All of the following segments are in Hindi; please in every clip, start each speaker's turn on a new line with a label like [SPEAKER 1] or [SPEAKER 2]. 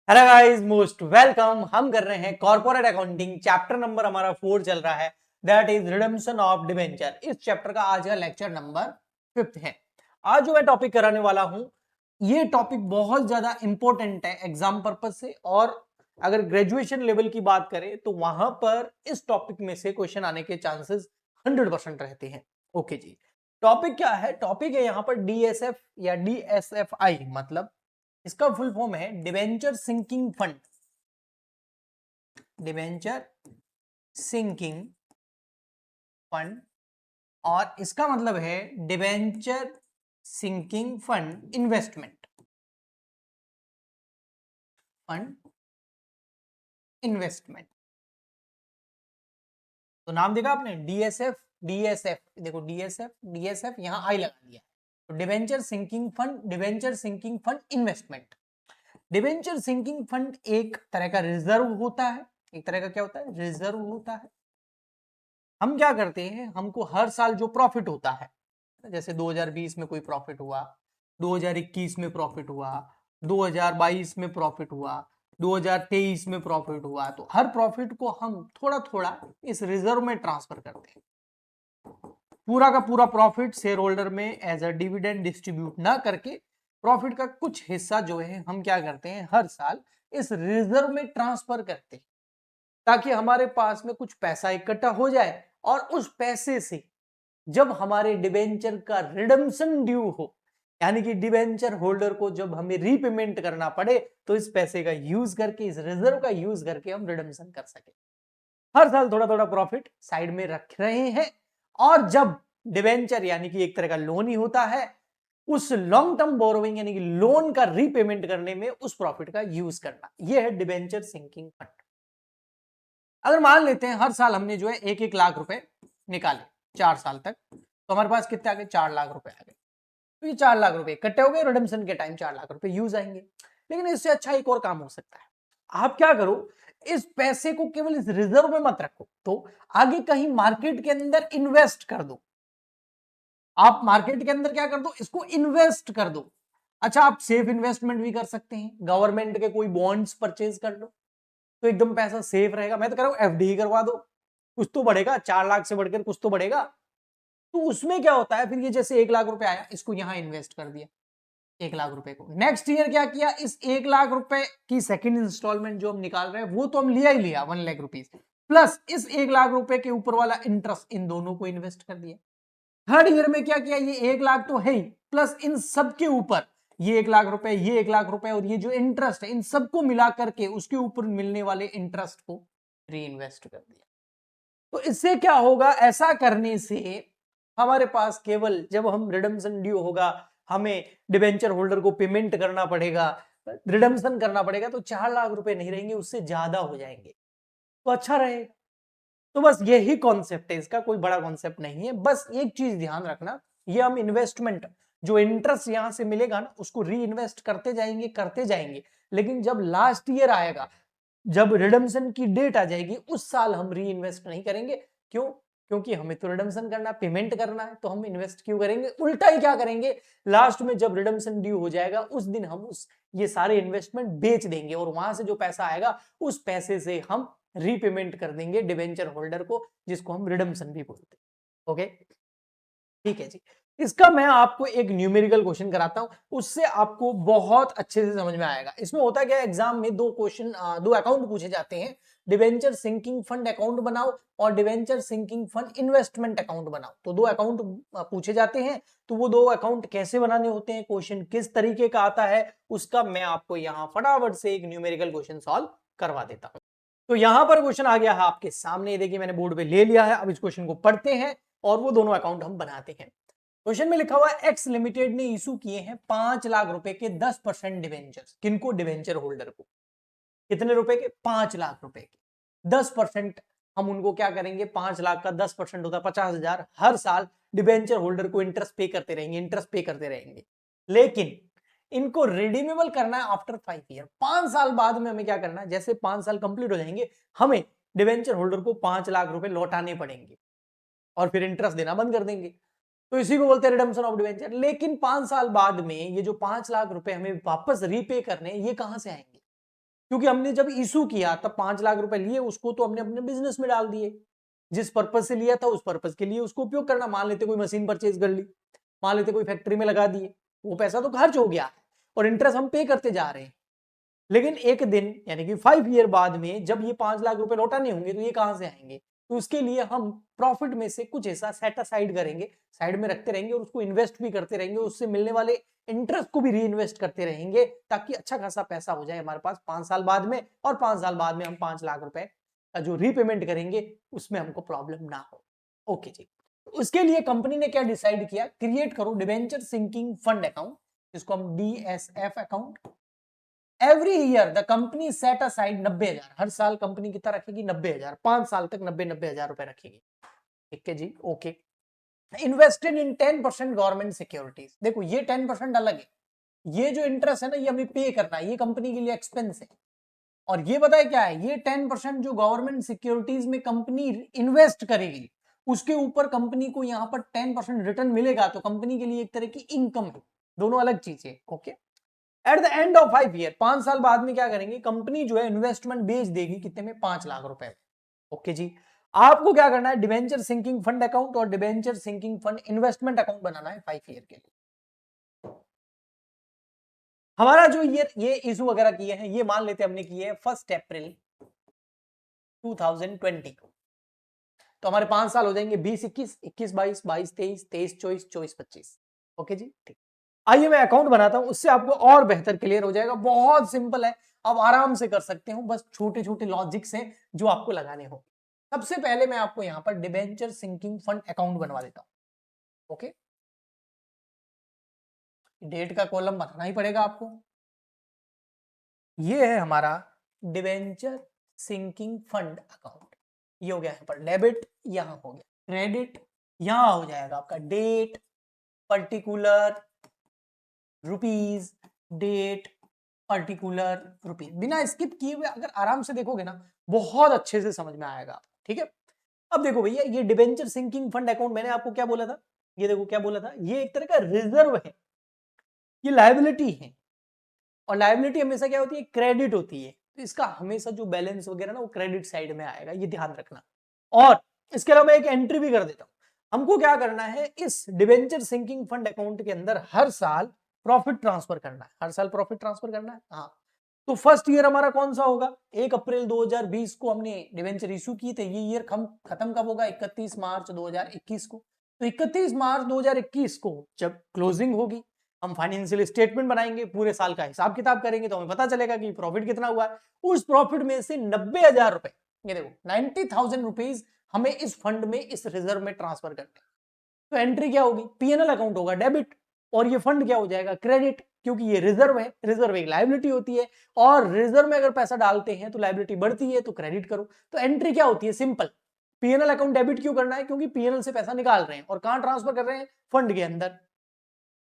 [SPEAKER 1] Hello guys, most welcome. हम कर रहे हैं कॉर्पोरेट अकाउंटिंग, चैप्टर नंबर हमारा 4 चल रहा है, that is redemption of debenture. इस चैप्टर का आज का लेक्चर नंबर 5 है। आज जो मैं टॉपिक कराने वाला हूं, ये टॉपिक बहुत ज्यादा इंपॉर्टेंट है एग्जाम पर्पज से, और अगर ग्रेजुएशन लेवल की बात करें तो वहां पर इस टॉपिक में से क्वेश्चन आने के चांसेस 100% रहते हैं। ओके जी, टॉपिक क्या है? टॉपिक है यहाँ पर डीएसएफ या डीएसएफआई, मतलब इसका फुल फॉर्म है debenture sinking fund. Debenture sinking fund, और इसका मतलब है debenture sinking fund investment fund investment. तो नाम देखा आपने, डीएसएफ डीएसएफ, देखो डीएसएफ डीएसएफ यहां आई लगा दिया। तो debenture sinking fund, debenture sinking fund investment. Debenture sinking fund एक तरह का रिजर्व होता है। एक तरह का क्या होता है? रिजर्व होता है। हम क्या करते हैं, हमको हर साल जो प्रॉफिट होता है, जैसे 2020 में कोई प्रॉफिट हुआ, 2021 में प्रॉफिट हुआ, 2022 में प्रॉफिट हुआ, 2023 में प्रॉफिट हुआ, तो हर प्रॉफिट को हम थोड़ा थोड़ा इस रिजर्व में ट्रांसफर करते हैं। पूरा का पूरा प्रॉफिट शेयर होल्डर में एज अ डिविडेंड डिस्ट्रीब्यूट ना करके, प्रॉफिट का कुछ हिस्सा जो है हम क्या करते हैं, हर साल इस रिजर्व में ट्रांसफर करते हैं, ताकि हमारे पास में कुछ पैसा इकट्ठा हो जाए, और उस पैसे से जब हमारे डिबेंचर का रिडम्पशन ड्यू हो, यानी कि डिबेंचर होल्डर को जब हमें रीपेमेंट करना पड़े, तो इस पैसे का यूज करके, इस रिजर्व का यूज करके हम रिडम्पशन कर सके। हर साल थोड़ा थोड़ा प्रॉफिट साइड में रख रहे हैं, और जब डिबेंचर यानी कि एक तरह का लोन ही होता है, उस लॉन्ग टर्म बोरोइंग यानी कि लोन का रीपेमेंट करने में उस प्रॉफिट का यूज करना, यह है डिबेंचर सिंकिंग फंड। अगर मान लेते हैं हर साल हमने जो है 1-1 लाख रुपए निकाले 4 साल तक, तो हमारे पास कितने आ गए? 4 लाख रुपए आ गए। तो ये 4 लाख रुपए इकट्ठे हो गए, रिडम्पशन के टाइम 4 लाख रुपए यूज आएंगे। लेकिन इससे अच्छा एक और काम हो सकता है। आप क्या करो, इस पैसे को केवल इस रिजर्व में मत रखो, तो आगे कहीं मार्केट के अंदर इन्वेस्ट कर दो। आप मार्केट के अंदर क्या कर दो, इसको इन्वेस्ट कर दो। अच्छा, आप सेफ इन्वेस्टमेंट भी कर सकते हैं, गवर्नमेंट के कोई बॉन्ड्स परचेज कर लो, तो एकदम पैसा सेफ रहेगा। मैं तो कह रहा हूं एफडी करवा दो, कुछ तो बढ़ेगा, 4 लाख से बढ़कर कुछ तो बढ़ेगा। तो उसमें क्या होता है, फिर ये जैसे 1 लाख रुपए आया, इसको यहां इन्वेस्ट कर दिया 1 लाख रुपए को। नेक्स्ट ईयर क्या किया, इस 1 लाख रुपए की सेकंड इंस्टॉलमेंट जो हम निकाल रहे हैं, वो तो हम लिया ही लिया 1 लाख रुपीज, प्लस इस 1 लाख रुपए के ऊपर वाला इंटरेस्ट, इन दोनों को इन्वेस्ट कर दिया। थर्ड ईयर में क्या किया, ये 1 लाख तो है ही, प्लस इन सब के ऊपर ये 1 लाख रुपए, ये 1 लाख रुपए, और ये जो इंटरेस्ट है, इन सबको मिला करके उसके ऊपर मिलने वाले इंटरेस्ट को री इन्वेस्ट कर दिया। तो इससे क्या होगा, ऐसा करने से हमारे पास केवल जब हम रिडम्पशन ड्यू होगा, हमें डिबेंचर होल्डर को पेमेंट करना पड़ेगा, रिडम्पशन करना पड़ेगा, तो 4 लाख रुपए नहीं रहेंगे, उससे ज्यादा हो जाएंगे, तो अच्छा रहेगा। तो बस यही कॉन्सेप्ट है इसका, कोई बड़ा कॉन्सेप्ट नहीं है। बस एक चीज ध्यान रखना, ये हम इन्वेस्टमेंट, जो इंटरेस्ट यहां से मिलेगा ना, उसको री इन्वेस्ट करते जाएंगे करते जाएंगे, लेकिन जब लास्ट ईयर आएगा, जब रिडम्पशन की डेट आ जाएगी, उस साल हम री इन्वेस्ट नहीं करेंगे। क्यों? क्योंकि हमें तो रिडम्पशन करना, पेमेंट करना है, तो हम इन्वेस्ट क्यों करेंगे? उल्टा ही क्या करेंगे, लास्ट में जब रिडम्पशन ड्यू हो जाएगा, उस दिन हम उस ये सारे इन्वेस्टमेंट बेच देंगे, और वहां से जो पैसा आएगा, उस पैसे से हम रीपेमेंट कर देंगे डिबेंचर होल्डर को, जिसको हम रिडम्पशन भी बोलते हैं। ओके, ठीक है जी। इसका मैं आपको एक न्यूमेरिकल क्वेश्चन कराता हूं, उससे आपको बहुत अच्छे से समझ में आएगा। इसमें होता क्या है, एग्जाम में दो क्वेश्चन, दो अकाउंट पूछे जाते हैं, डिवेंचर सिंकिंग फंड अकाउंट बनाओ और debenture sinking fund investment account बनाओ। तो दो अकाउंट पूछे जाते हैं, तो वो दो अकाउंट कैसे बनाने होते हैं, क्वेश्चन किस तरीके का आता है, उसका मैं आपको यहाँ फटाफट से एक न्यूमेरिकल क्वेश्चन सॉल्व करवा देता हूँ। तो यहां पर क्वेश्चन आ गया है आपके सामने, देखिए मैंने बोर्ड पे ले लिया है। अब इस क्वेश्चन को पढ़ते हैं और वो दोनों अकाउंट हम बनाते हैं। क्वेश्चन में लिखा हुआ है, एक्स लिमिटेड ने इशू किए हैं 5 लाख रुपए के 10% डिवेंचर्स। किनको? डिवेंचर होल्डर को। कितने रुपए के? 5 लाख रुपए के 10%। हम उनको क्या करेंगे, 5 लाख का 10% होता है 50,000। हर साल डिवेंचर होल्डर को इंटरेस्ट पे करते रहेंगे, इंटरेस्ट पे करते रहेंगे। लेकिन इनको रिडीमेबल करना है आफ्टर 5 ईयर। 5 साल बाद में हमें क्या करना है, जैसे 5 साल कंप्लीट हो जाएंगे, हमें डिवेंचर होल्डर को 5 लाख रुपए लौटाने पड़ेंगे, और फिर इंटरेस्ट देना बंद कर देंगे। तो इसी को बोलते हैं रिडम्पशन ऑफ डिवेंचर। लेकिन 5 साल बाद में ये जो 5 लाख रुपए हमें वापस रीपे करने, ये कहां से आएंगे? क्योंकि हमने जब इशू किया तब 5 लाख रुपए लिए, उसको तो हमने अपने बिजनेस में डाल दिए, जिस पर्पज से लिया था उस पर्पज के लिए उसको उपयोग करना। मान लेते कोई मशीन परचेज कर ली, मान लेते कोई फैक्ट्री में लगा दिए, वो पैसा तो खर्च हो गया और इंटरेस्ट हम पे करते जा रहे हैं। लेकिन एक दिन यानी कि 5 ईयर बाद में जब ये 5 लाख रुपए लौटाने होंगे तो ये कहां से आएंगे? तो उसके लिए हम प्रॉफिट में से कुछ ऐसा सेट असाइड करेंगे, साइड में रखते रहेंगे और उसको इन्वेस्ट भी करते रहेंगे, उससे मिलने वाले इंटरेस्ट को भी री इन्वेस्ट करते रहेंगे, ताकि अच्छा खासा पैसा हो जाए हमारे पास 5 साल बाद में, और 5 साल बाद में हम 5 लाख रुपए का जो रीपेमेंट करेंगे उसमें हमको प्रॉब्लम ना हो। ओके जी, उसके लिए कंपनी ने क्या डिसाइड किया, क्रिएट करो डिबेंचर सिंकिंग फंड अकाउंट, जिसको हम DSF account. Every year the company set aside 90,000, हर साल कंपनी कितना रखेगी? 90,000, 5 साल तक 90,000 रुपए रखेगी। ठीक है जी, okay. Invested in 10% government securities. देखो ये 10% अलग है, ये जो इंटरेस्ट है ना ये हमें पे करना है, ये कंपनी के लिए एक्सपेंस है। और ये बताए क्या है, ये 10% जो गवर्नमेंट सिक्योरिटीज में कंपनी इन्वेस्ट करेगी उसके ऊपर कंपनी को यहाँ पर 10% रिटर्न मिलेगा, तो कंपनी के लिए एक तरह की इनकम है, दोनों अलग चीजें। Okay, eight the end of 5 year, 5 साल बाद में क्या करेंगे, कंपनी जो है इन्वेस्टमेंट बेच देगी कितने में? 5 लाख रुपए। ओके जी, आपको क्या करना है, डिबेंचर सिंकिंग फंड अकाउंट और debenture sinking fund investment account बनाना है 5 ईयर के लिए। हमारा जो ये इशू वगैरह किए हैं, ये मान लेते हमने किए हैं 1 अप्रैल 2020 को, तो हमारे 5 साल हो जाएंगे 20 21 21 22 22 23 23 24 24 25। ओके जी, ठीक। आइए मैं अकाउंट बनाता हूं, उससे आपको और बेहतर क्लियर हो जाएगा। बहुत सिंपल है, आप आराम से कर सकते हो, बस छोटे छोटे लॉजिक्स हैं जो आपको लगाने हो। सबसे पहले मैं आपको यहां पर डिबेंचर सिंकिंग फंड अकाउंट बनवा देता हूं। ओके, डेट का कॉलम बनाना ही पड़ेगा आपको। ये है हमारा डिबेंचर सिंकिंग फंड अकाउंट, ये हो गया यहाँ पर डेबिट, यहां हो गया क्रेडिट, यहां हो जाएगा आपका date, particular rupees, date, particular rupees. बिना स्किप किए हुए अगर आराम से देखोगे ना बहुत अच्छे से समझ में आएगा। ठीक है, अब देखो भैया, ये डिबेंचर सिंकिंग फंड अकाउंट मैंने आपको क्या बोला था, ये देखो क्या बोला था, ये एक तरह का रिजर्व है, ये लायबिलिटी है, और लायबिलिटी हमेशा क्या होती है? क्रेडिट होती है, तो इसका हमेशा जो बैलेंस वगैरह ना वो क्रेडिट साइड में आएगा, ये ध्यान रखना। और इसके अलावा एक एंट्री भी कर देता हूं, हमको क्या करना है, इस डिबेंचर सिंकिंग फंड अकाउंट के अंदर हर साल प्रॉफिट ट्रांसफर करना है, हर साल प्रॉफिट ट्रांसफर करना है। हाँ, तो फर्स्ट ईयर हमारा कौन सा होगा? 1 अप्रैल 2020 को हमने डिबेंचर इशू किए थे, ये ईयर खत्म कब होगा? 31 मार्च 2021 को। तो 31 मार्च 2021 को जब क्लोजिंग होगी, हम फाइनेंशियल स्टेटमेंट बनाएंगे, पूरे साल का हिसाब किताब करेंगे, तो हमें पता चलेगा कि प्रॉफिट कितना हुआ है। उस प्रॉफिट में से 90,000 रुपए, ये देखो 90,000 रुपीज हमें इस फंड में, इस रिजर्व में ट्रांसफर करने। तो एंट्री क्या होगी? पीएनएल अकाउंट होगा डेबिट, और ये फंड क्या हो जाएगा? क्रेडिट, क्योंकि ये रिजर्व है, रिजर्व एक लायबिलिटी होती है, और रिजर्व में अगर पैसा डालते हैं तो लायबिलिटी बढ़ती है, तो क्रेडिट करो। तो एंट्री क्या होती है? सिंपल, पीएनएल अकाउंट डेबिट क्यों करना है? क्योंकि पीएनएल से पैसा निकाल रहे हैं और कहां ट्रांसफर कर रहे हैं? फंड के अंदर।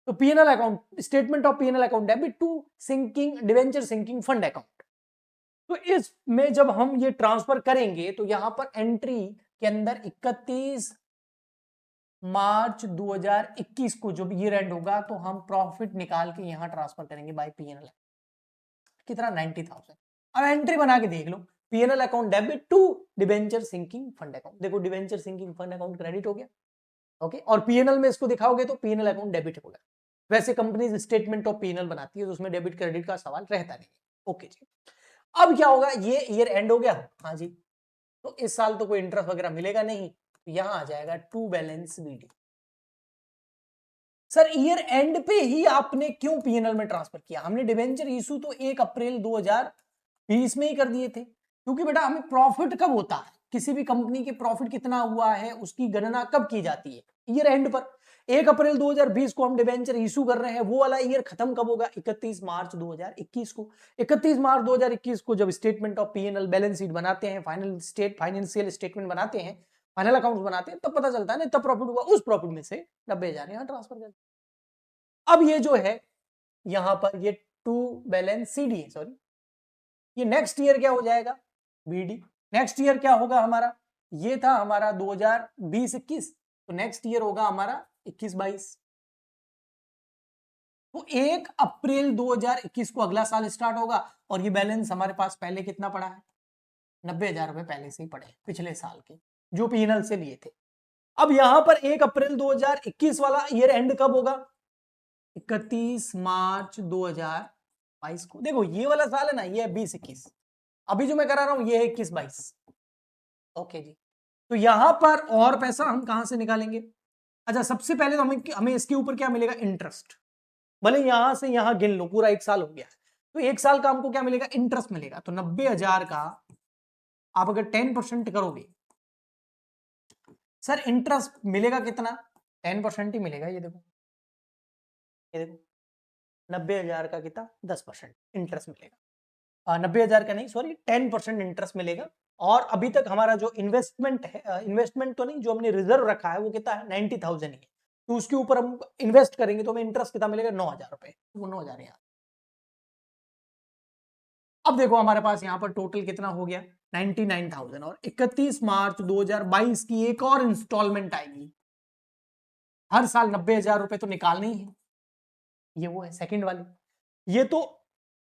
[SPEAKER 1] तो PNL account, statement of PNL account debit to sinking debenture sinking fund account. तो इसमें जब हम ये ट्रांसफर करेंगे तो यहां पर एंट्री के अंदर 31 मार्च 2021 को जब ईयर एंड होगा तो हम प्रॉफिट निकाल के यहां ट्रांसफर करेंगे बाय पीएनएल। कितना? 90,000। अब एंट्री बना के देख लो, PNL account debit to debenture sinking fund account. देखो debenture sinking fund account credit हो गया। ओके, और पीएनएल में इसको दिखाओगे तो पीएनएल अकाउंट डेबिट होगा। वैसे कंपनी स्टेटमेंट ऑफ पीएनएल बनाती है तो उसमें डेबिट क्रेडिट का सवाल रहता नहीं। ओके जी, अब क्या होगा? ये ईयर एंड हो गया, हाँ जी, तो इस साल तो कोई इंटरेस्ट वगैरह मिलेगा नहीं, तो यहां आ जाएगा to balance BD. Sir year end पे ही आपने क्यों पीएनएल में ट्रांसफर किया? हमने डिवेंचर इशू तो 1 अप्रैल 2020 में ही कर दिए थे, क्योंकि बेटा हमें प्रॉफिट कब होता है, किसी भी कंपनी के प्रॉफिट कितना हुआ है उसकी गणना कब की जाती है? ईयर एंड पर। 1 अप्रैल 2020 को हम डिवेंचर इशू कर रहे हैं, वो वाला ईयर खत्म कब होगा? 31 मार्च 2021 को। 31 मार्च 2021 को जब statement of PNL balance sheet बनाते हैं, फाइनेंशियल स्टेटमेंट बनाते हैं, फाइनल अकाउंट्स बनाते हैं, तब पता चलता है ना तब प्रॉफिट हुआ, उस प्रॉफिट में से 90,000 यहां ट्रांसफर कर। अब ये जो है यहां पर ये टू बैलेंस सीडी है, सॉरी, ये नेक्स्ट ईयर क्या हो जाएगा? बीडी। नेक्स्ट ईयर क्या होगा हमारा? ये था हमारा 2020-21, तो नेक्स्ट ईयर होगा हमारा 21-22। तो 1 अप्रैल 2021 को अगला साल स्टार्ट होगा और ये बैलेंस हमारे पास पहले कितना पड़ा है, 90,000 रुपए पहले से ही पड़े हैं, पिछले साल के जो पीएनएल से लिए थे। अब यहां पर 1 अप्रैल 2021 वाला ईयर एंड कब होगा, 31 मार्च 2022 को। देखो ये वाला साल है ना, ये है 20-21, अभी जो मैं करा रहा हूं ये है 21-22। ओके जी, तो यहां पर और पैसा हम कहां से निकालेंगे। अच्छा, सबसे पहले तो हमें इसके ऊपर क्या मिलेगा, इंटरेस्ट। भले यहां से यहां गिन लो, पूरा 1 साल हो गया, तो 1 साल का हमको क्या मिलेगा, इंटरेस्ट मिलेगा। तो 90,000 का आप अगर 10% करोगे, सर इंटरेस्ट मिलेगा कितना, 10% ही मिलेगा। ये देखो, ये देखो 90,000 का कितना, 10% इंटरेस्ट मिलेगा। 90,000 का नहीं, सॉरी 10% इंटरेस्ट मिलेगा। और अभी तक हमारा जो इन्वेस्टमेंट है, इन्वेस्टमेंट तो नहीं, जो हमने रिजर्व रखा है वो कितना है, 90,000 ही है। तो उसके ऊपर हम इन्वेस्ट करेंगे तो हमें इंटरेस्ट कितना मिलेगा, 9,000 रुपए। वो 9,000 यहाँ। अब देखो हमारे पास यहाँ पर टोटल कितना हो गया, 99,000। और 31 मार्च 2022 की एक और इंस्टॉलमेंट आएगी। हर साल 90,000 रुपए तो निकालने ही है, ये वो है सेकंड वाली। ये तो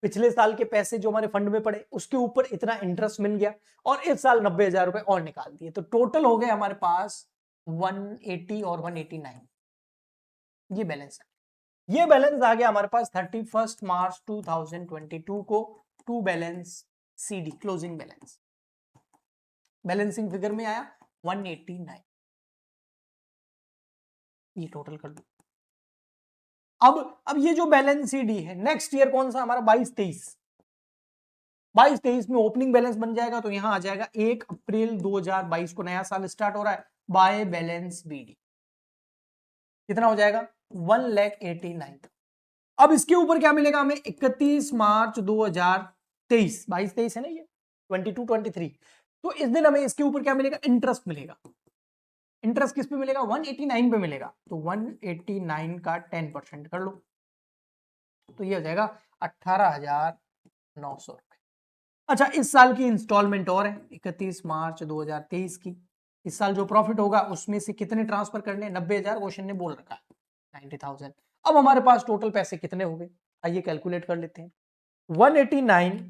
[SPEAKER 1] पिछले साल के पैसे जो हमारे फंड में पड़े उसके ऊपर इतना इंटरेस्ट मिल गया, और इस साल 90,000 रुपए और निकाल दिए, तो टोटल हो गए हमारे पास 180 और 189। ये बैलेंस है। ये बैलेंस आ गया हमारे पास 31 मार्च 2022 को, to balance CD closing balance. Balancing figure में आया 189। ये टोटल कर दो। अब ये जो बैलेंस सीडी है, नेक्स्ट ईयर कौन सा हमारा, 22-23 में ओपनिंग बैलेंस बन जाएगा। तो यहां आ जाएगा 1 अप्रैल 2022 को नया साल स्टार्ट हो रहा है, बाय बैलेंस बीडी कितना हो जाएगा, 1,89,000। अब इसके ऊपर क्या मिलेगा हमें, 31 मार्च 2023, 22-23 है ना ये, 22-23। तो इस दिन हमें इसके ऊपर क्या मिलेगा, इंटरेस्ट मिलेगा। इंटरेस्ट किस पे मिलेगा, 189 पे मिलेगा। तो 189 का 10% कर लो, तो ये हो जाएगा 18,900 रुपए। अच्छा, इस साल की इंस्टॉलमेंट और है 31 मार्च 2023 की। इस साल जो प्रॉफिट होगा उसमें से कितने ट्रांसफर करने, 90,000 क्वेश्चन ने बोल रखा है, 90,000। अब हमारे पास टोटल पैसे कितने हो गए, आइए कैलकुलेट कर लेते हैं। 189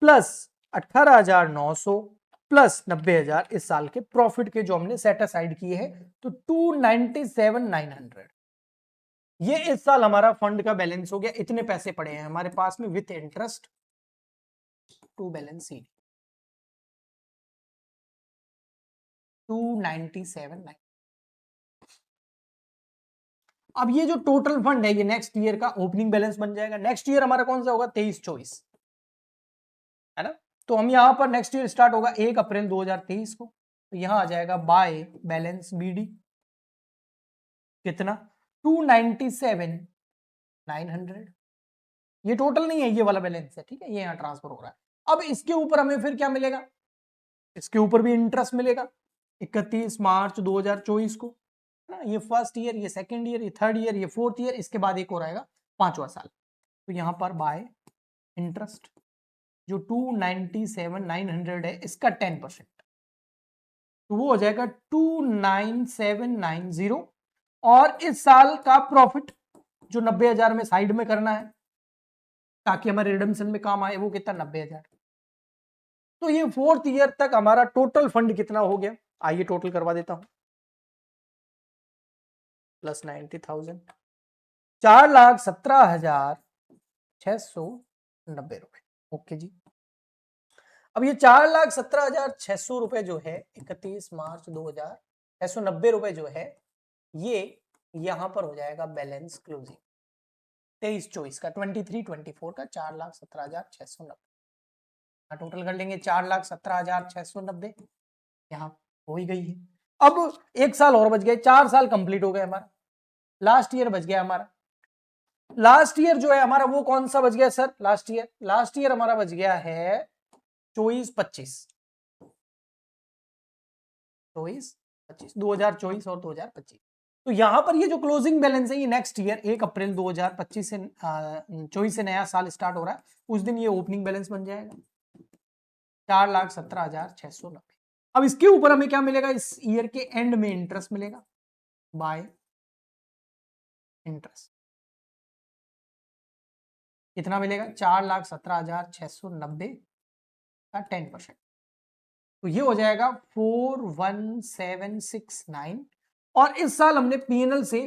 [SPEAKER 1] प्लस 18,900 प्लस 90,000 इस साल के प्रॉफिट के जो हमने सेट असाइड किए हैं, तो 297,900। ये इस साल हमारा फंड का बैलेंस हो गया। इतने पैसे पड़े हैं हमारे पास में with interest to balance sheet, 297,900। अब ये जो टोटल फंड है, ये नेक्स्ट ईयर का ओपनिंग बैलेंस बन जाएगा। नेक्स्ट ईयर हमारा कौन सा होगा, 23-24, है ना। तो हम यहां पर नेक्स्ट ईयर स्टार्ट होगा 1 अप्रैल 2023 को, तो यहां आ जाएगा बाय बैलेंस बीडी कितना, 297,900। ये टोटल नहीं है, ये वाला बैलेंस है, ठीक है, ये यहां ट्रांसफर हो रहा है। अब इसके ऊपर हमें फिर क्या मिलेगा, इसके ऊपर भी इंटरेस्ट मिलेगा 31 मार्च 2024 को, ना। ये फर्स्ट ईयर, ये सेकंड ईयर, ये थर्ड ईयर, ये फोर्थ ईयर, इसके बाद एक और आएगा 5वां साल। तो यहां पर बाय इंटरेस्ट जो 297,900 है, इसका 10%, तो वो हो जाएगा 29790। और इस साल का प्रॉफिट जो 90,000 में साइड में करना है ताकि हमारे रिडम्पशन में काम आए, वो कितना, 90,000। तो ये फोर्थ ईयर तक हमारा टोटल फंड कितना हो गया, आइए टोटल करवा देता हूं, प्लस 90,000, 4,17,690 रुपए। ओके जी। अब ये 4,17,600 रुपए जो है, 31 मार्च 2000 रुपए जो है, ये यहां पर हो जाएगा बैलेंस क्लोजिंग 23-24 का, 23-24 का 4,17,690 टोटल कर लेंगे, 4,17,690 यहाँ हो ही गई है। अब एक साल और बच गए, 4 साल कंप्लीट हो गए हमारा। लास्ट ईयर बच गया हमारा। लास्ट ईयर जो है हमारा वो कौन सा बच गया सर, लास्ट ईयर हमारा बच गया है 24-25, 2024 और 2025। तो यहां पर ये जो क्लोजिंग बैलेंस है, ये नेक्स्ट ईयर 1 अप्रैल 2025 से 24 से नया साल स्टार्ट हो रहा है, उस दिन ये ओपनिंग बैलेंस बन जाएगा 4,17,690। अब इसके ऊपर हमें क्या मिलेगा, इस ईयर के एंड में इंटरेस्ट मिलेगा बाय इंटरेस्ट। कितना मिलेगा 4,17,690 का 10%, तो ये हो जाएगा 41769। और इस साल हमने पीएनएल से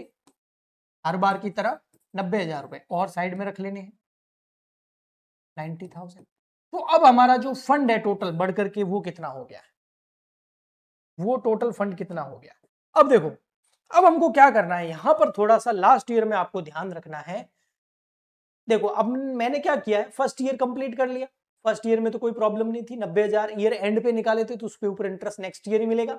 [SPEAKER 1] हर बार की तरह 90,000 रुपए और साइड में रख लेने हैं 90,000। तो अब हमारा जो फंड है टोटल बढ़ करके वो कितना हो गया, वो टोटल फंड कितना हो गया। अब देखो, अब हमको क्या करना है, यहां पर थोड़ा सा लास्ट ईयर में आपको ध्यान रखना है। देखो अब मैंने क्या किया है, फर्स्ट ईयर कंप्लीट कर लिया, फर्स्ट ईयर में तो कोई प्रॉब्लम नहीं थी, 90,000 ईयर एंड पे निकाले थे तो उसके ऊपर इंटरेस्ट नेक्स्ट ईयर ही मिलेगा।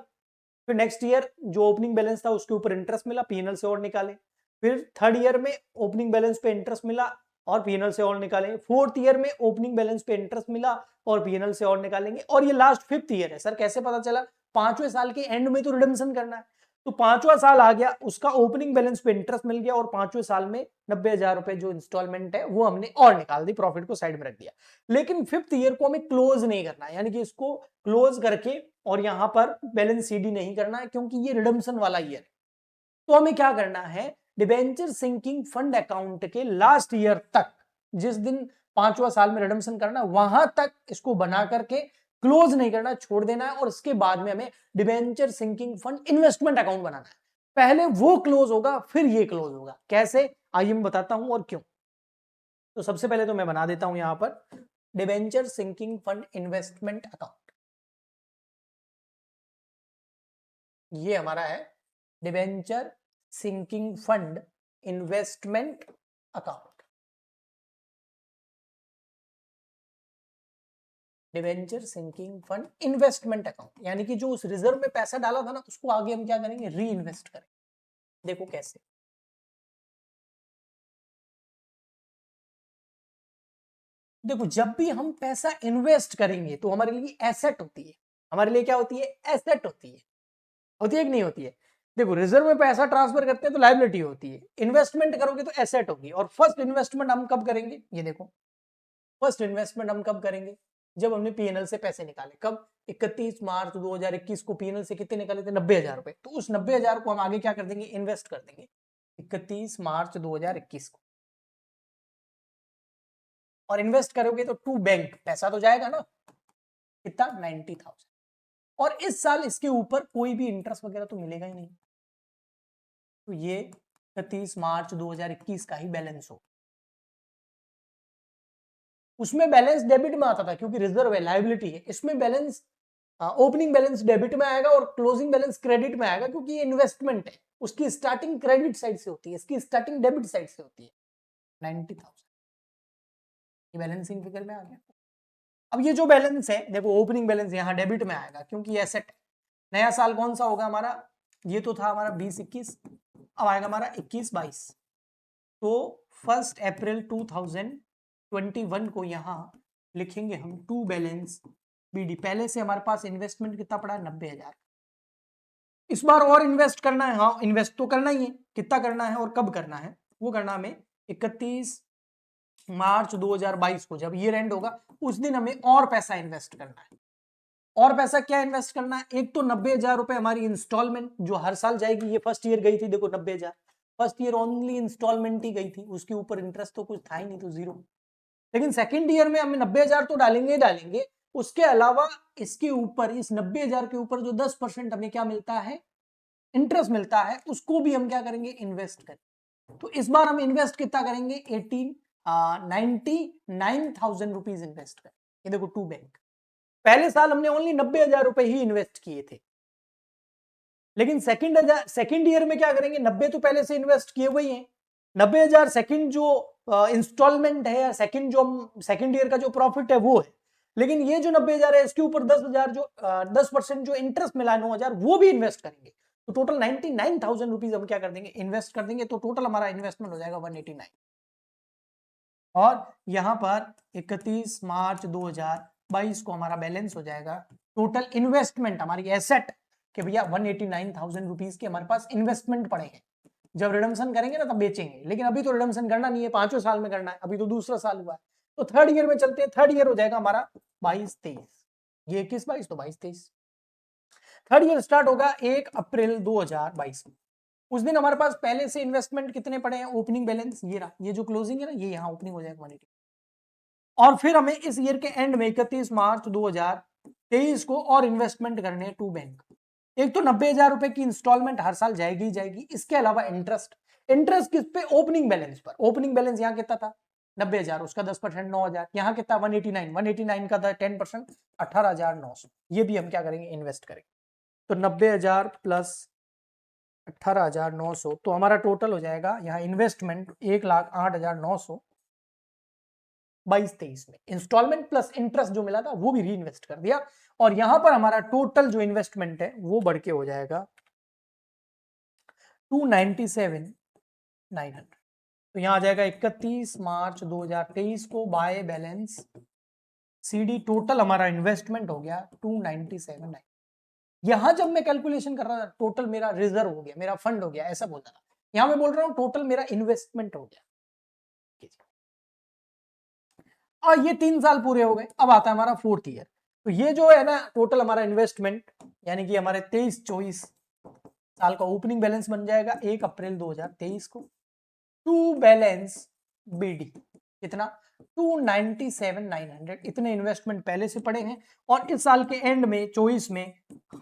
[SPEAKER 1] फिर नेक्स्ट ईयर जो ओपनिंग बैलेंस था उसके ऊपर इंटरेस्ट मिला, पीएनएल से और निकाले। फिर थर्ड ईयर में ओपनिंग बैलेंस पे इंटरेस्ट मिला और पीएनएल से और निकालेंगे। फोर्थ ईयर में ओपनिंग बैलेंस पे इंटरेस्ट मिला और पीएनएल से और निकालेंगे। और ये लास्ट फिफ्थ ईयर है। सर कैसे पता चला, 5वें साल के एंड में तो रिडम्पशन करना है, तो 5वां साल आ गया, उसका ओपनिंग बैलेंस पे इंटरेस्ट मिल गया और 5वें साल में 90,000 रुपए जो इंस्टॉलमेंट है वो हमने और निकाल दी, प्रॉफिट को साइड में रख दिया। लेकिन फिफ्थ ईयर को हमें क्लोज नहीं करना है, यानी कि इसको क्लोज करके और यहां पर बैलेंस सीडी नहीं करना है, क्योंकि ये रिडम्पशन वाला ईयर है। तो हमें क्या करना है, डिबेंचर सिंकिंग फंड अकाउंट के लास्ट ईयर तक, जिस दिन 5वां साल में रिडम्पशन करना वहां तक इसको बना करके क्लोज नहीं करना, छोड़ देना है। और इसके बाद में हमें debenture sinking fund investment account बनाना है। पहले वो क्लोज होगा फिर ये क्लोज होगा। कैसे, आइए मैं बताता हूं और क्यों। तो सबसे पहले तो मैं बना देता हूं यहां पर debenture sinking fund investment account. ये हमारा है debenture sinking fund investment account. Debenture sinking fund investment account, यानी कि जो उस रिजर्व में पैसा डाला था ना उसको आगे हम क्या करेंगे, री इन्वेस्ट करेंगे। देखो कैसे, देखो जब भी हम पैसा इन्वेस्ट करेंगे तो हमारे लिए एसेट होती है। हमारे लिए क्या होती है, एसेट होती है। होती है कि नहीं होती है। देखो रिजर्व में पैसा ट्रांसफर करते हैं तो लायबिलिटी होती है, इन्वेस्टमेंट करोगे तो एसेट होगी। और फर्स्ट इन्वेस्टमेंट हम कब करेंगे, ये देखो फर्स्ट इन्वेस्टमेंट हम कब करेंगे, जब हमने पीएनएल से पैसे निकाले। कब, 31 मार्च 2021 को पीएनएल से कितने निकाले थे, 90,000 रुपए। तो उस 90,000 को हम आगे क्या कर देंगे, इन्वेस्ट कर देंगे 31 मार्च 2021 को। और इन्वेस्ट करोगे तो टू बैंक, पैसा तो जाएगा ना, कितना, 90,000। और इस साल इसके ऊपर कोई भी इंटरेस्ट वगैरह तो मिलेगा ही नहीं, तो ये 31 मार्च 2021 का ही बैलेंस हो। उसमें बैलेंस डेबिट में आता था क्योंकि रिजर्व है, लायबिलिटी है। इसमें बैलेंस ओपनिंग बैलेंस डेबिट में आएगा और क्लोजिंग बैलेंस क्रेडिट में आएगा, क्योंकि ये इन्वेस्टमेंट है। उसकी स्टार्टिंग क्रेडिट साइड से होती है, इसकी स्टार्टिंग डेबिट साइड से होती है। 90,000 ये बैलेंसिंग फिगर में आ गया। अब ये जो बैलेंस है, देखो ओपनिंग बैलेंस यहाँ डेबिट में आएगा क्योंकि एसेट है। नया साल कौन सा होगा हमारा, ये तो था हमारा 20-21, अब आएगा हमारा 21-22। तो 1 अप्रैल 2021 को यहाँ लिखेंगे हम टू बैलेंस बीडी। पहले से हमारे पास इन्वेस्टमेंट कितना पड़ा है, 90,000। इस बार और इन्वेस्ट करना है, हाँ इन्वेस्ट तो करना ही है। कितना करना है और कब करना है, वो करना हमें 31 मार्च 2022 को, जब ईयर एंड होगा उस दिन हमें और पैसा इन्वेस्ट करना है। और पैसा क्या इन्वेस्ट करना है, एक तो 90,000 रुपए हमारी इंस्टॉलमेंट जो हर साल जाएगी। ये फर्स्ट ईयर गई थी, देखो 90,000 फर्स्ट ईयर ओनली इंस्टॉलमेंट ही गई थी, उसके ऊपर इंटरेस्ट तो कुछ था ही नहीं, तो जीरो। लेकिन सेकंड ईयर में हमें 90,000 तो डालेंगे ही डालेंगे, उसके अलावा इसके ऊपर, इस 90,000 के ऊपर जो 10% हमें क्या मिलता है, इंटरेस्ट मिलता है, उसको भी हम क्या करेंगे, इन्वेस्ट करें। तो इस बार हम इन्वेस्ट कितना करेंगे, 99,000 रुपीज इन्वेस्ट करें। ये देखो टू बैंक, पहले साल हमने ओनली 90,000 रुपए ही इन्वेस्ट किए थे। लेकिन सेकंड ईयर में क्या करेंगे, 90 तो पहले से इन्वेस्ट किए हुए हैं, 90,000 सेकंड जो इंस्टॉलमेंट है, या सेकंड जो सेकंड ईयर का जो प्रॉफिट है वो है। लेकिन ये जो 90,000 है इसके ऊपर 10,000 जो 10% जो इंटरेस्ट मिला 9,000, वो भी इन्वेस्ट करेंगे। तो टोटल 99,000 रुपीज हम क्या कर देंगे, इन्वेस्ट कर देंगे। तो टोटल हमारा इन्वेस्टमेंट हो जाएगा 189। और यहां पर 31 मार्च 2022 को हमारा बैलेंस हो जाएगा, टोटल इन्वेस्टमेंट हमारी एसेट कि भैया 189,000 रुपीज के हमारे पास इन्वेस्टमेंट पड़े हैं। जब रिडम्पशन करेंगे ना तब बेचेंगे, लेकिन अभी तो रिडम्पशन करना नहीं है, 5वें साल में करना है, अभी तो दूसरा साल हुआ है। तो थर्ड ईयर में चलते हैं, थर्ड ईयर हो जाएगा हमारा 22-23, ये 21-22 तो 22-23। थर्ड ईयर स्टार्ट होगा 1 अप्रैल 2022 में। उस दिन हमारे पास पहले से इन्वेस्टमेंट कितने पड़े हैं, ओपनिंग बैलेंस ये रहा, ये जो क्लोजिंग है ना, ये यहाँ ओपनिंग हो जाएगा 180। और फिर हमें इस ईयर के एंड में 31 मार्च 2023 को और इन्वेस्टमेंट करने हैं टू बैंक। एक तो 90,000 रुपए की इंस्टॉलमेंट हर साल जाएगी ही जाएगी, इसके अलावा इंटरेस्ट। इंटरेस्ट किस पे? ओपनिंग बैलेंस पर। ओपनिंग बैलेंस यहाँ कितना था? 90,000, उसका 10% 9,000। यहाँ कितना? 189 का था 10% 18,900। ये भी हम क्या करेंगे? इन्वेस्ट करेंगे। तो 90,000 प्लस 18,900, तो हमारा टोटल हो जाएगा यहाँ इन्वेस्टमेंट 1,08,900 22-23 में। इंस्टॉलमेंट प्लस इंटरेस्ट जो मिला था वो भी री इन्वेस्ट कर दिया, और यहां पर हमारा टोटल जो इन्वेस्टमेंट है वो बढ़ के हो जाएगा 297,900। तो यहां आ जाएगा 31 मार्च 2023 को बाय बैलेंस सीडी टोटल हमारा इन्वेस्टमेंट हो गया 297,900। यहां जब मैं कैलकुलेशन कर रहा था टोटल मेरा रिजर्व हो गया, मेरा फंड हो गया, ऐसा बोल रहा था। यहां मैं बोल रहा हूं टोटल मेरा इन्वेस्टमेंट हो गया। और ये 3 साल पूरे हो गए, अब आता है हमारा 4th ईयर। तो ये जो है ना टोटल हमारा इन्वेस्टमेंट, यानी कि हमारे 23-24 साल का ओपनिंग बैलेंस बन जाएगा 1 अप्रैल 2023 को। टू बैलेंस बीडी कितना? 297,900। इतने इन्वेस्टमेंट पहले से पड़े हैं, और इस साल के एंड में 24 में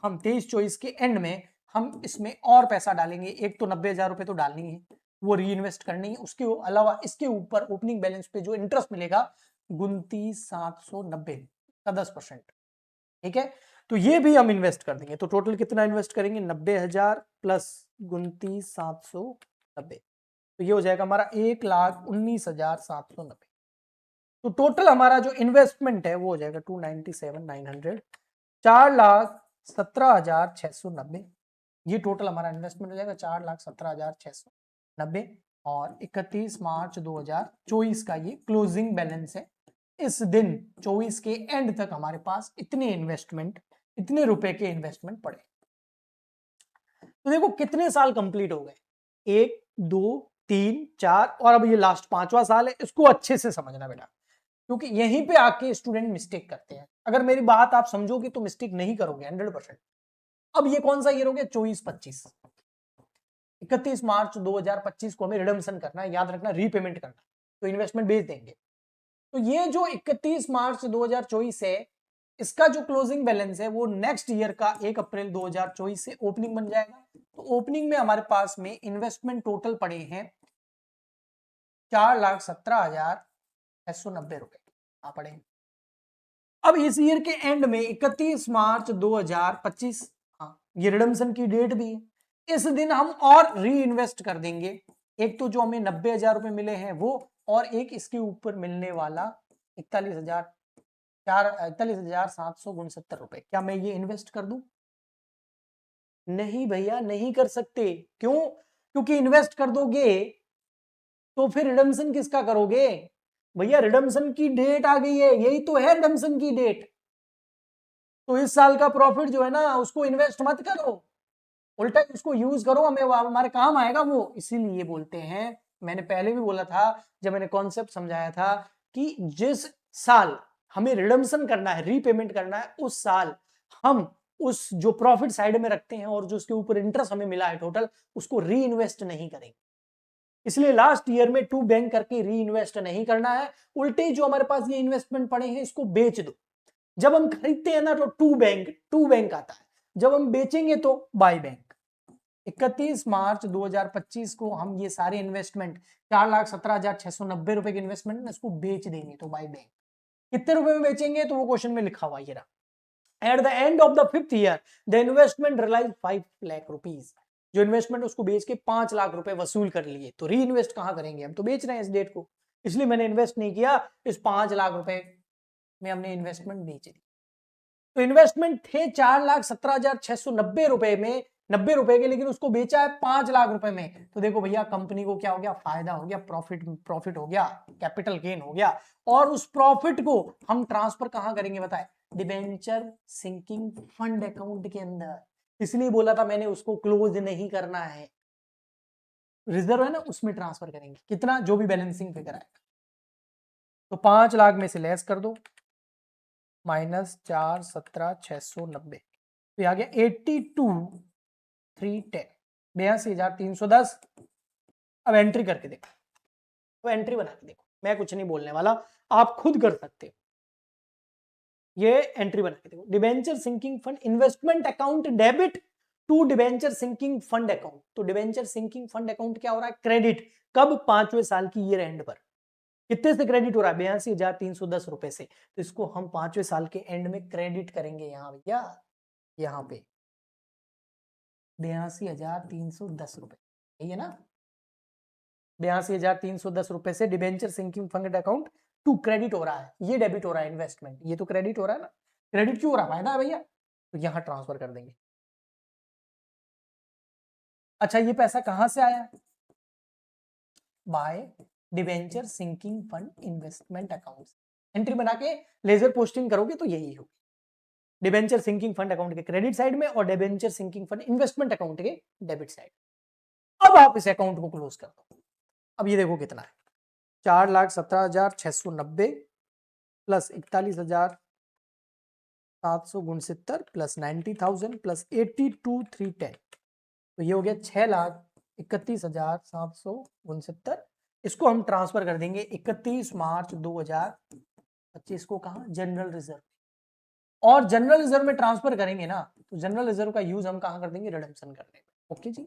[SPEAKER 1] हम 23-24 के एंड में हम इसमें और पैसा डालेंगे। एक तो 90,000 रुपए तो डालनी है, वो री इन्वेस्ट करनी है। उसके अलावा इसके ऊपर ओपनिंग बैलेंस पे जो इंटरेस्ट मिलेगा 29,790 का 10%। ठीक है, तो ये भी हम इन्वेस्ट कर देंगे। तो टोटल कितना इन्वेस्ट करेंगे? 90,000 प्लस 29,790, तो ये हो जाएगा हमारा 1,19,790। तो टोटल हमारा जो इन्वेस्टमेंट है वो हो जाएगा 297,900, 4,17,690। ये टोटल हमारा इन्वेस्टमेंट हो जाएगा 4,17,690। और 31 मार्च 2024 का ये क्लोजिंग बैलेंस है। इस दिन 24 के एंड तक हमारे पास इतने इन्वेस्टमेंट, इतने रुपए के इन्वेस्टमेंट पड़े। तो देखो कितने साल कंप्लीट हो गए, 1 2 3 4, और अब ये लास्ट 5वां साल है। इसको अच्छे से समझना बेटा, क्योंकि यहीं पे आके स्टूडेंट मिस्टेक करते हैं। अगर मेरी बात आप समझोगे तो मिस्टेक नहीं करोगे 100%। अब ये कौन सा ईयर हो गया? 24-25। 31 मार्च 2025 को हमें रिडम्पशन करना है, याद रखना, रीपेमेंट करना, तो इन्वेस्टमेंट बेच देंगे। तो ये जो 31 मार्च 2024 है, इसका जो क्लोजिंग बैलेंस है वो नेक्स्ट ईयर का 1 अप्रैल 2024 से ओपनिंग बन जाएगा। तो ओपनिंग में हमारे पास में इन्वेस्टमेंट टोटल पड़े हैं 4,17,690 रुपए पड़े। अब इस ईयर के एंड में 31 मार्च 2025, हाँ ये रिडम्पशन की डेट भी है, इस दिन हम और री इन्वेस्ट कर देंगे। एक तो जो हमें 90,000 रुपए मिले हैं वो, और एक इसके ऊपर मिलने वाला 41,769 रुपए। क्या मैं ये इन्वेस्ट कर दूं? नहीं भैया, नहीं कर सकते। क्यों? क्योंकि इन्वेस्ट कर दोगे तो फिर रिडम्पशन किसका करोगे? भैया रिडम्पशन की डेट आ गई है, यही तो है रिडम्पशन की डेट। तो इस साल का प्रॉफिट जो है ना उसको इन्वेस्ट मत करो, उल्टा उसको यूज करो, हमें हमारे काम आएगा वो। इसीलिए बोलते हैं, मैंने पहले भी बोला था जब मैंने कॉन्सेप्ट समझाया था, कि जिस साल हमें रिडम्पशन करना है, रीपेमेंट करना है, उस साल हम उस जो प्रॉफिट साइड में रखते हैं और जो उसके ऊपर इंटरेस्ट हमें मिला है टोटल, उसको री इन्वेस्ट नहीं करेंगे। इसलिए लास्ट ईयर में टू बैंक करके री इन्वेस्ट नहीं करना है। उल्टे जो हमारे पास ये इन्वेस्टमेंट पड़े हैं इसको बेच दो। जब हम खरीदते हैं ना तो टू बैंक आता है, जब हम बेचेंगे तो बाय बैंक। 31 मार्च 2025 को हम ये सारे इन्वेस्टमेंट 4,17,690 रुपए के इन्वेस्टमेंट इसको बेच देंगे तो बाय बैंक। कितने रुपए में बेचेंगे तो वो क्वेश्चन में लिखा हुआ ये रहा। At the end of the 5th year the investment realise 5 lakh rupees. जो इन्वेस्टमेंट उसको बेच के 5 लाख रुपए वसूल कर लिए, तो री इन्वेस्ट कहां करेंगे? हम तो बेच रहे हैं इस डेट को, इसलिए मैंने इन्वेस्ट नहीं किया। इस 5 लाख रुपए में हमने इन्वेस्टमेंट बेच दी। तो इन्वेस्टमेंट थे 4,17,690 रुपए में, 90 रुपए के, लेकिन उसको बेचा है 5 लाख रुपए में। तो देखो भैया कंपनी को क्या हो गया? फायदा हो गया, प्रॉफिट हो गया, कैपिटल गेन हो गया। और उस प्रॉफिट को हम ट्रांसफर कहां करेंगे बताए? डिबेंचर सिंकिंग फंड अकाउंट के अंदर। इसलिए बोला था मैंने उसको क्लोज नहीं करना है, रिजर्व है ना उसमें ट्रांसफर करेंगे। कितना? जो भी बैलेंसिंग फिगर आएगा। तो 5 लाख में से लेस कर दो, माइनस 4,17,690, तो आ गया 82,310, 82,310। अब एंट्री करके देखो, तो एंट्री बना के देखो, मैं कुछ नहीं बोलने वाला। आप खुद कर सकते हो। ये एंट्री बना के देखो, debenture sinking fund investment account debit to debenture sinking fund account. तो डिबेंचर सिंकिंग फंड अकाउंट क्या हो रहा है, क्रेडिट, कब, 5वें साल की ईयर एंड पर। कितने से क्रेडिट हो रहा है, 82,310 रुपए से। तो इसको हम 5वें साल के एंड में क्रेडिट करेंगे यहाँ भैया, यहाँ पे 82,310 रुपए, यही है ना, 82,310 रुपए से debenture sinking fund account to credit हो रहा है, ये डेबिट हो रहा है इन्वेस्टमेंट, ये तो क्रेडिट हो रहा है ना, क्रेडिट क्यों हो रहा है, फायदा है भैया, तो यहां ट्रांसफर कर देंगे। अच्छा ये पैसा कहां से आया, by debenture sinking fund investment account. Entry बना के लेजर पोस्टिंग करोगे तो यही होगी, डिबेंचर सिंकिंग फंड अकाउंट के क्रेडिट साइड में और debenture sinking fund investment account के डेबिट साइड। अब आप इस अकाउंट को क्लोज कर दो। अब ये देखो कितना है, 4,17,690 प्लस 41,769 प्लस 90,000 प्लस 82,310, तो ये हो गया 6,31,769। इसको हम ट्रांसफर कर देंगे 31 मार्च 2025 को, कहा, जनरल रिजर्व। और जनरल रिजर्व में ट्रांसफर करेंगे ना, तो जनरल रिजर्व का यूज हम कहां कर देंगे, रिडम्पशन करने में। ओके जी,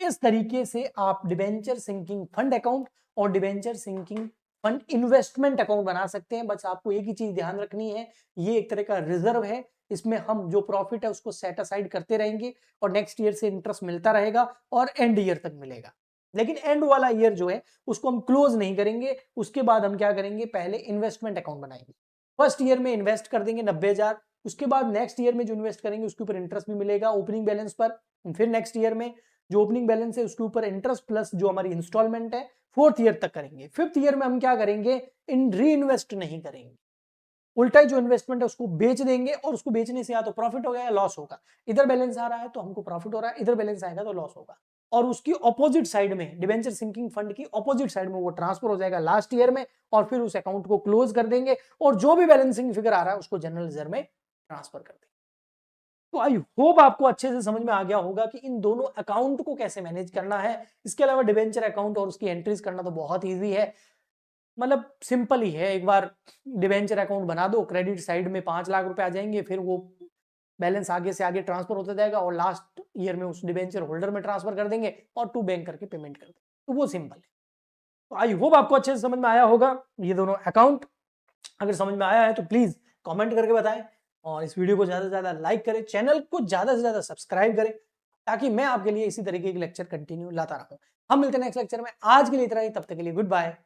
[SPEAKER 1] इस तरीके से आप डिबेंचर सिंकिंग फंड अकाउंट और debenture sinking fund investment account बना सकते हैं। बस आपको एक ही चीज ध्यान रखनी है, ये एक तरह का रिजर्व है, इसमें हम जो प्रॉफिट है उसको सेट असाइड करते रहेंगे और नेक्स्ट ईयर से इंटरेस्ट मिलता रहेगा और एंड ईयर तक मिलेगा। लेकिन एंड वाला ईयर जो है उसको हम क्लोज नहीं करेंगे, उसके बाद हम क्या करेंगे, पहले इन्वेस्टमेंट अकाउंट बनाएंगे। फर्स्ट ईयर में इन्वेस्ट कर देंगे 90,000, उसके बाद नेक्स्ट ईयर में जो इन्वेस्ट करेंगे उसके ऊपर इंटरेस्ट भी मिलेगा ओपनिंग बैलेंस पर। फिर नेक्स्ट ईयर में जो ओपनिंग बैलेंस है उसके ऊपर इंटरेस्ट प्लस जो हमारी इंस्टॉलमेंट है, 4th ईयर तक करेंगे। 5th ईयर में हम क्या करेंगे, इन री इन्वेस्ट नहीं करेंगे, उल्टा जो इन्वेस्टमेंट है उसको बेच देंगे और उसको बेचने से या तो प्रॉफिट होगा या लॉस होगा। इधर बैलेंस आ रहा है तो हमको प्रॉफिट हो रहा है, इधर बैलेंस आएगा तो लॉस होगा। और उसकी ऑपोजिट साइड में, डिबेंचर सिंकिंग फंड की ऑपोजिट साइड में वो ट्रांसफर हो जाएगा लास्ट ईयर में और फिर उस अकाउंट को क्लोज कर देंगे और जो भी बैलेंसिंग फिगर आ रहा है उसको जनरल रिजर्व में ट्रांसफर कर देंगे। तो आई होप आपको अच्छे से समझ में आ गया होगा कि इन दोनों अकाउंट को कैसे मैनेज करना है। इसके अलावा डिबेंचर अकाउंट और उसकी एंट्रीज करना तो बहुत ईजी है, मतलब सिंपल ही है। एक बार डिबेंचर अकाउंट बना दो, क्रेडिट साइड में 5 लाख रुपए आ जाएंगे, फिर वो बैलेंस आगे से आगे ट्रांसफर होता जाएगा और लास्ट ईयर में उस डिबेंचर होल्डर में ट्रांसफर कर देंगे और टू बैंक करके पेमेंट कर देंगे, तो वो सिंपल है। तो आई होप आपको अच्छे से समझ में आया होगा ये दोनों अकाउंट। अगर समझ में आया है तो प्लीज कमेंट करके बताएं और इस वीडियो को ज्यादा से ज्यादा लाइक करें, चैनल को ज्यादा से ज्यादा सब्सक्राइब करें ताकि मैं आपके लिए इसी तरीके के लेक्चर कंटिन्यू लाता रहूं। हम मिलते हैं नेक्स्ट लेक्चर में, आज के लिए इतना ही, तब तक के लिए गुड बाय।